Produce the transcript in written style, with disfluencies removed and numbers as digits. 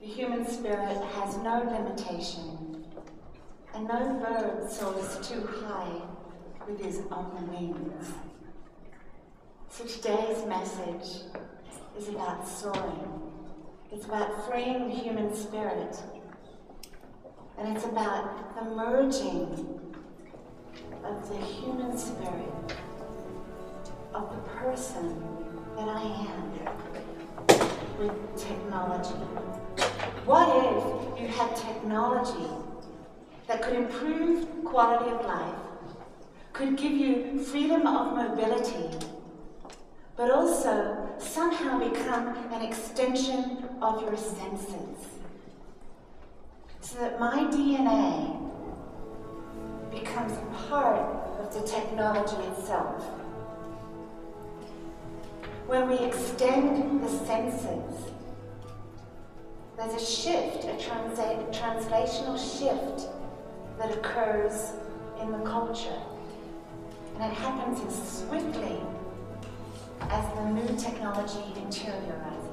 The human spirit has no limitation, and no bird soars too high with his own wings. So today's message is about soaring. It's about freeing the human spirit. And it's about the merging of the human spirit, of the person that I am, with technology. What if you had technology that could improve quality of life, could give you freedom of mobility, but also somehow become an extension of your senses, so that my DNA becomes a part of the technology itself? When we extend the senses, there's a shift, a translational shift that occurs in the culture. And it happens as swiftly as the new technology interiorizes.